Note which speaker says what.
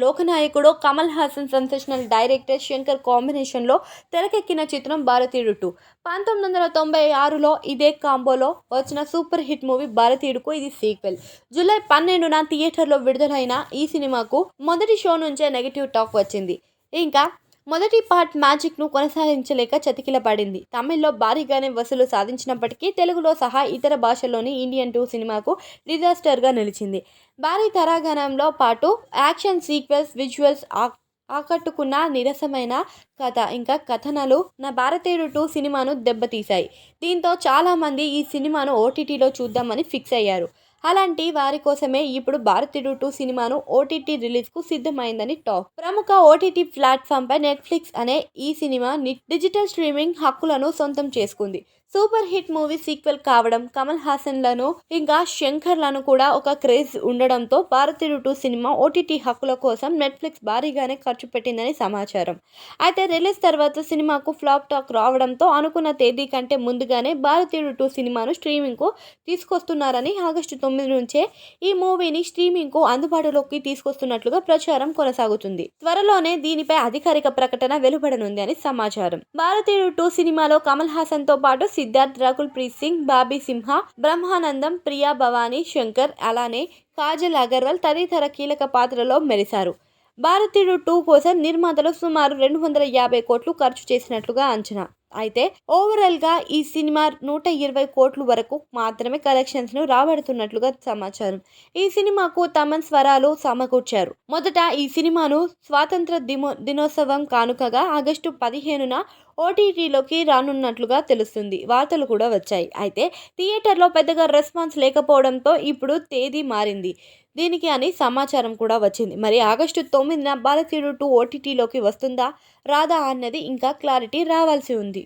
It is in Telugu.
Speaker 1: లోకనాయకుడు కమల్ హాసన్ సెన్సేషనల్ డైరెక్టర్ శంకర్ కాంబినేషన్లో తెరకెక్కిన చిత్రం భారతీయుడు 2. 1996లో ఇదే కాంబోలో వచ్చిన సూపర్ హిట్ మూవీ భారతీయుడుకు ఇది సీక్వెల్. జూలై 12న థియేటర్లో విడుదలైన ఈ సినిమాకు మొదటి షో నుంచే నెగిటివ్ టాక్ వచ్చింది. ఇంకా మొదటి పార్ట్ మ్యాజిక్ను కొనసాగించలేక చతికిలపడింది. తమిళ్లో భారీగానే వసూలు సాధించినప్పటికీ తెలుగులో సహా ఇతర భాషల్లోని ఇండియన్ 2 సినిమాకు డిజాస్టర్గా నిలిచింది. భారీ తారాగణంలో పాటు యాక్షన్ సీక్వెన్స్, విజువల్స్ ఆకట్టుకున్న నీరసమైన కథ ఇంకా కథనాలు నా భారతీయుడు 2 సినిమాను దెబ్బతీశాయి. దీంతో చాలామంది ఈ సినిమాను ఓటీటీలో చూద్దామని ఫిక్స్ అయ్యారు. అలాంటి వారి కోసమే ఇప్పుడు భారతీయుడు 2 సినిమాను ఓటీటీ రిలీజ్కు సిద్ధమైందని టాక్. ప్రముఖ ఓటీటీ ప్లాట్ఫామ్పై నెట్ఫ్లిక్స్ అనే ఈ సినిమా డిజిటల్ స్ట్రీమింగ్ హక్కులను సొంతం చేసుకుంది. సూపర్ హిట్ మూవీ సీక్వెల్ కావడం, కమల్ హాసన్లను ఇంకా శంకర్లను కూడా ఒక క్రేజ్ ఉండడంతో భారతీయుడు 2 సినిమా ఓటీటీ హక్కుల కోసం నెట్ఫ్లిక్స్ భారీగానే ఖర్చు పెట్టిందని సమాచారం. అయితే రిలీజ్ తర్వాత సినిమాకు ఫ్లాప్ టాక్ రావడంతో అనుకున్న తేదీ కంటే ముందుగానే భారతీయుడు 2 సినిమాను స్ట్రీమింగ్కు తీసుకొస్తున్నారని, ఆగస్టు 9 నుంచే ఈ మూవీని స్ట్రీమింగ్కు అందుబాటులోకి తీసుకొస్తున్నట్లుగా ప్రచారం కొనసాగుతుంది. త్వరలోనే దీనిపై అధికారిక ప్రకటన వెలువడనుంది అని సమాచారం. భారతీయుడు 2 సినిమాలో కమల్ హాసన్తో పాటు సిద్ధార్థ్, రకుల్ ప్రీత్ సింగ్, బాబీ సింహ, బ్రహ్మానందం, ప్రియా భవానీ శంకర్, అలానే కాజల్ అగర్వాల్ తదితర కీలక పాత్రలో మెరిశారు. భారతీయుడు 2 కోసం నిర్మాతలు సుమారు 250 కోట్లు ఖర్చు చేసినట్లుగా అంచనా. అయితే ఓవరాల్గా ఈ సినిమా 120 కోట్ల వరకు మాత్రమే కలెక్షన్స్ను రాబడుతున్నట్లుగా సమాచారం. ఈ సినిమాకు తమన్ స్వరాలు సమకూర్చారు. మొదట ఈ సినిమాను స్వాతంత్ర దినోత్సవం కానుకగా ఆగస్టు 15న ఓటీటీలోకి రానున్నట్లుగా తెలుస్తుంది. వార్తలు కూడా వచ్చాయి. అయితే థియేటర్లో పెద్దగా రెస్పాన్స్ లేకపోవడంతో ఇప్పుడు తేదీ మారింది దీనికి అని సమాచారం కూడా వచ్చింది. మరి ఆగస్టు 9న భారతీయుడు 2 ఓటీటీలోకి వస్తుందా రాదా అన్నది ఇంకా క్లారిటీ రావాల్సి ఉంది.